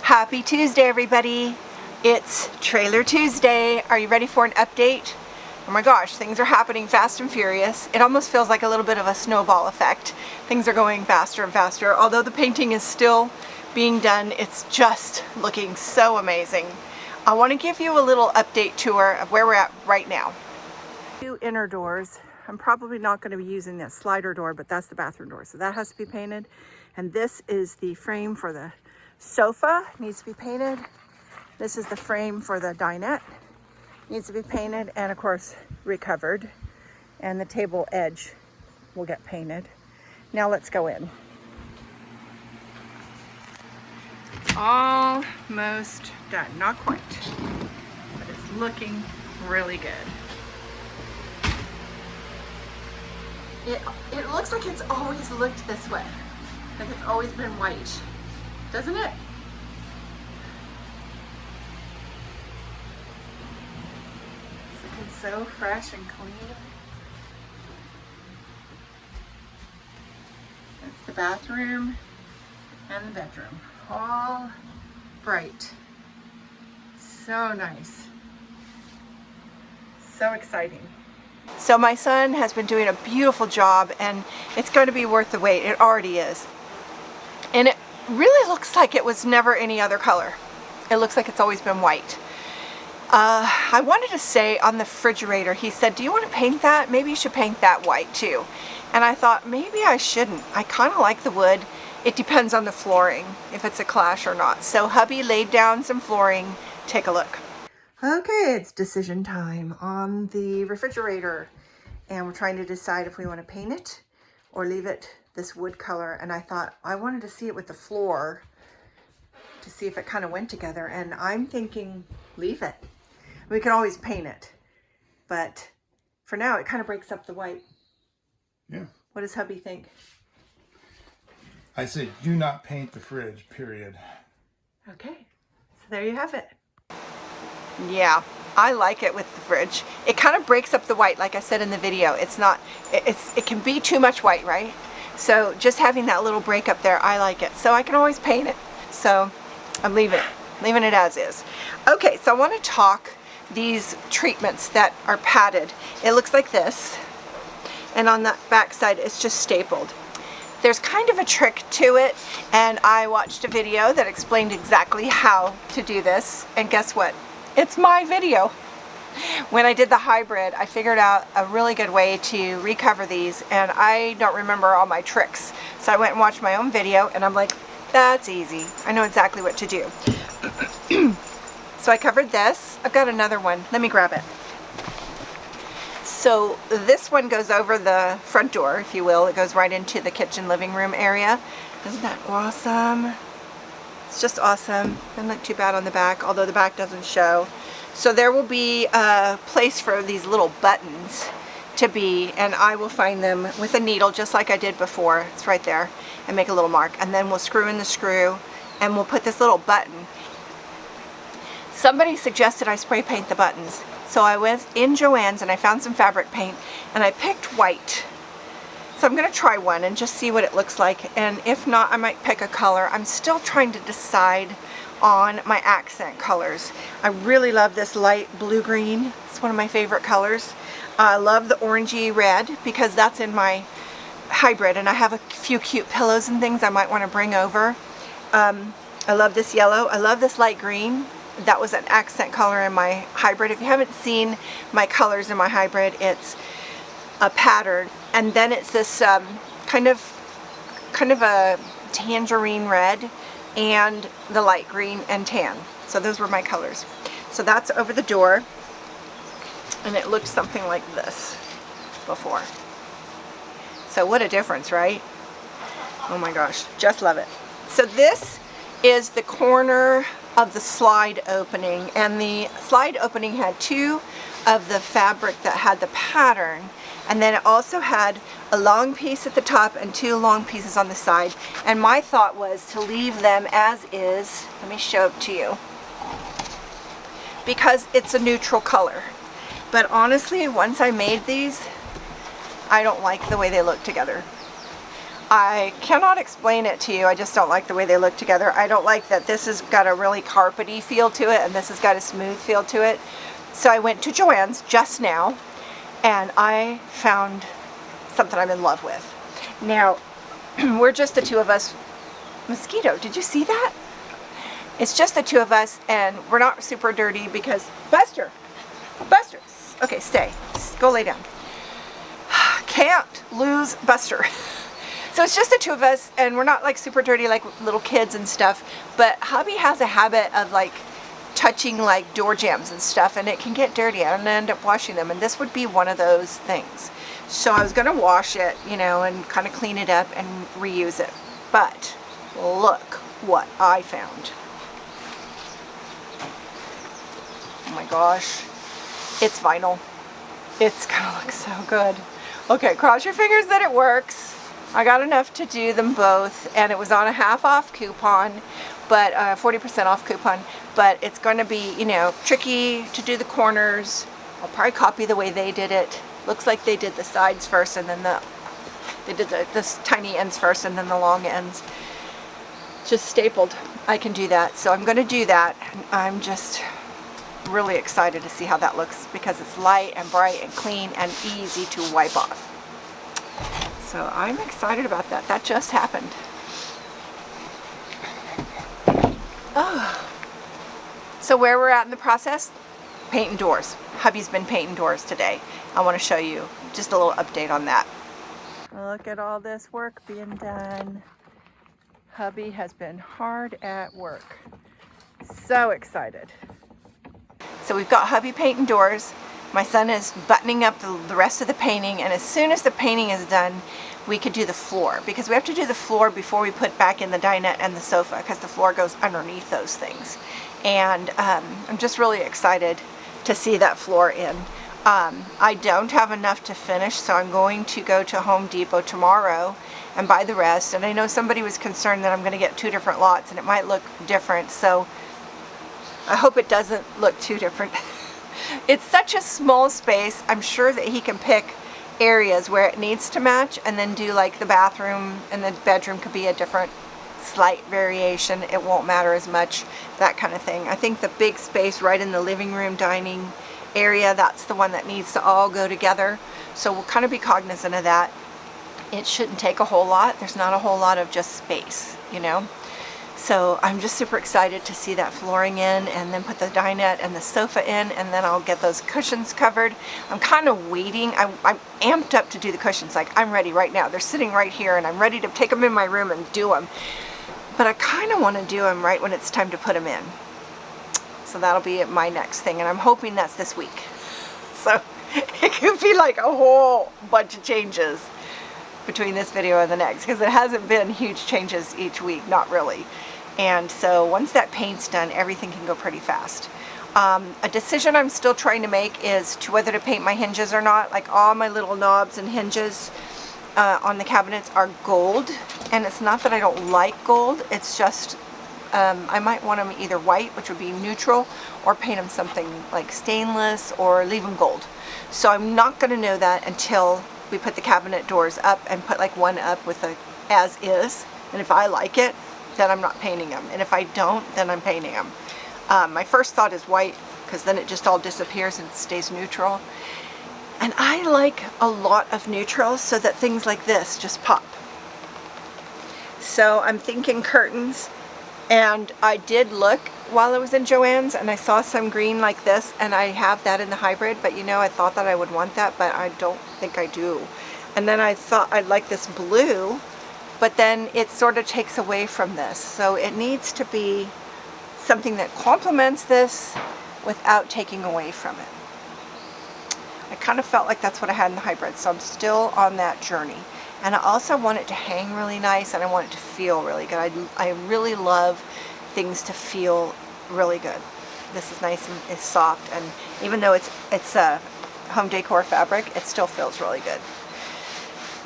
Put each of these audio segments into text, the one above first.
Happy Tuesday, everybody. It's Trailer Tuesday. Are you ready for an update? Oh my gosh, things are happening fast and furious. It almost feels like a little bit of a snowball effect. Things are going faster and faster. Although the painting is still being done, it's just looking so amazing. I want to give you a little update tour of where we're at right now. Two inner doors. I'm probably not going to be using that slider door, but that's the bathroom door. So that has to be painted. And this is the frame for the sofa, needs to be painted. This is the frame for the dinette, needs to be painted and of course recovered. And the table edge will get painted. Now let's go in. Almost done, not quite, but it's looking really good. It looks like it's always looked this way, like it's always been white, doesn't it? It's looking so fresh and clean. That's the bathroom and the bedroom, all bright. So nice, so exciting. So my son has been doing a beautiful job and it's going to be worth the wait. It already is. And it really looks like it was never any other color. It looks like it's always been white. I wanted to say on the refrigerator, he said, do you want to paint that? Maybe you should paint that white too. And I thought, maybe I shouldn't. I kind of like the wood. It depends on the flooring, if it's a clash or not. So hubby laid down some flooring. Take a look. Okay, it's decision time on the refrigerator. And we're trying to decide if we want to paint it or leave it this wood color. And I thought I wanted to see it with the floor to see if it kind of went together. And I'm thinking leave it. We can always paint it. But for now, it kind of breaks up the white. Yeah. What does hubby think? I said, do not paint the fridge, period. Okay. So there you have it. Yeah, I like it with the fridge. It kind of breaks up the white, like I said in the video. It's not, it can be too much white, right? So just having that little break up there, I like it. So I can always paint it. So I'm leaving it as is. Okay, so I want to talk these treatments that are padded. It looks like this. And on that back side, it's just stapled. There's kind of a trick to it, and I watched a video that explained exactly how to do this. And guess what? It's my video. When I did the hybrid, I figured out a really good way to recover these, and I don't remember all my tricks. So I went and watched my own video, and I'm like, that's easy. I know exactly what to do. So I covered this. I've got another one. Let me grab it. So this one goes over the front door, if you will. It goes right into the kitchen living room area. Isn't that awesome? It's just awesome. Doesn't look too bad on the back, although the back doesn't show. So there will be a place for these little buttons to be, and I will find them with a needle just like I did before. It's right there, and make a little mark. And then we'll screw in the screw and we'll put this little button. Somebody suggested I spray paint the buttons. So I was in Joann's and I found some fabric paint and I picked white. So I'm going to try one and just see what it looks like, and if not, I might pick a color. I'm still trying to decide on my accent colors. I really love this light blue-green. It's one of my favorite colors. I love the orangey red because that's in my hybrid, and I have a few cute pillows and things I might want to bring over. I love this yellow. I love this light green. That was an accent color in my hybrid. If you haven't seen my colors in my hybrid, it's a pattern, and then it's this kind of a tangerine red and the light green and tan. So those were my colors. So that's over the door, and it looked something like this before. So what a difference, right? Oh my gosh, just love it. So this is the corner of the slide opening, and the slide opening had two of the fabric that had the pattern, and then it also had a long piece at the top and two long pieces on the side. And my thought was to leave them as is. Let me show it to you, because it's a neutral color. But honestly, once I made these, I don't like the way they look together. I cannot explain it to you. I just don't like the way they look together. I don't like that this has got a really carpety feel to it and this has got a smooth feel to it. So I went to Joann's just now and I found something I'm in love with. Now, we're just the two of us. Mosquito, did you see that? It's just the two of us and we're not super dirty because Buster, okay, stay, go lay down. Can't lose Buster. So it's just the two of us and we're not like super dirty like little kids and stuff, but hubby has a habit of like touching like door jambs and stuff and it can get dirty and I end up washing them, and this would be one of those things. So I was gonna wash it, you know, and kind of clean it up and reuse it. But look what I found. Oh my gosh, it's vinyl. It's gonna look so good. Okay, cross your fingers that it works. I got enough to do them both and it was on a half off coupon, but 40% off coupon, but it's going to be, you know, tricky to do the corners. I'll probably copy the way they did it. Looks like they did the sides first and then they did the tiny ends first and then the long ends. Just stapled. I can do that. So I'm going to do that. I'm just really excited to see how that looks because it's light and bright and clean and easy to wipe off. So I'm excited about that. That just happened. Oh. So where we're at in the process? Painting doors. Hubby's been painting doors today. I want to show you just a little update on that. Look at all this work being done. Hubby has been hard at work. So excited. So we've got hubby painting doors. My son is buttoning up the rest of the painting, and as soon as the painting is done, we could do the floor because we have to do the floor before we put back in the dinette and the sofa because the floor goes underneath those things. And I'm just really excited to see that floor in. I don't have enough to finish, so I'm going to go to Home Depot tomorrow and buy the rest. And I know somebody was concerned that I'm going to get 2 different lots and it might look different, so I hope it doesn't look too different. It's such a small space. I'm sure that he can pick areas where it needs to match and then do like the bathroom and the bedroom could be a different slight variation. It won't matter as much, that kind of thing. I think the big space right in the living room dining area, that's the one that needs to all go together. So we'll kind of be cognizant of that. It shouldn't take a whole lot. There's not a whole lot of just space, you know. So I'm just super excited to see that flooring in and then put the dinette and the sofa in, and then I'll get those cushions covered. I'm kind of waiting. I'm amped up to do the cushions. Like, I'm ready right now. They're sitting right here and I'm ready to take them in my room and do them. But I kind of want to do them right when it's time to put them in. So that'll be my next thing, and I'm hoping that's this week. So it could be like a whole bunch of changes between this video and the next because it hasn't been huge changes each week, not really. And so once that paint's done, everything can go pretty fast. A decision I'm still trying to make is to whether to paint my hinges or not. Like, all my little knobs and hinges on the cabinets are gold, and it's not that I don't like gold, it's just I might want them either white, which would be neutral, or paint them something like stainless or leave them gold. So I'm not going to know that until we put the cabinet doors up and put like one up with a as is, and if I like it, then I'm not painting them, and if I don't, then I'm painting them. My first thought is white because then it just all disappears and stays neutral, and I like a lot of neutrals so that things like this just pop. So I'm thinking curtains, and I did look while I was in Joann's and I saw some green like this, and I have that in the hybrid, but you know, I thought that I would want that, but I don't think I do. And then I thought I'd like this blue, but then it sort of takes away from this. So it needs to be something that complements this without taking away from it. I kind of felt like that's what I had in the hybrid, so I'm still on that journey. And I also want it to hang really nice, and I want it to feel really good. I really love things to feel really good. This is nice and it's soft, and even though it's a home decor fabric, it still feels really good.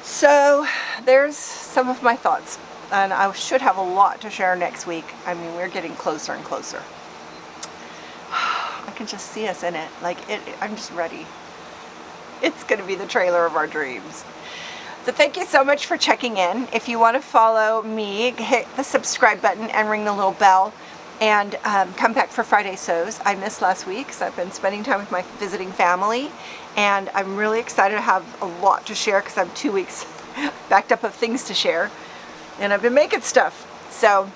So there's some of my thoughts, and I should have a lot to share next week. I mean, we're getting closer and closer. I can just see us in it. Like, I'm just ready. It's going to be the trailer of our dreams. So thank you so much for checking in. If you want to follow me, hit the subscribe button and ring the little bell, and come back for Friday Sews. I missed last week because I've been spending time with my visiting family, and I'm really excited to have a lot to share because I'm 2 weeks backed up of things to share, and I've been making stuff. So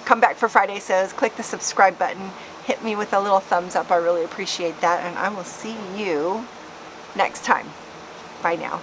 come back for Friday Sews, click the subscribe button, hit me with a little thumbs up. I really appreciate that, and I will see you next time. Bye now.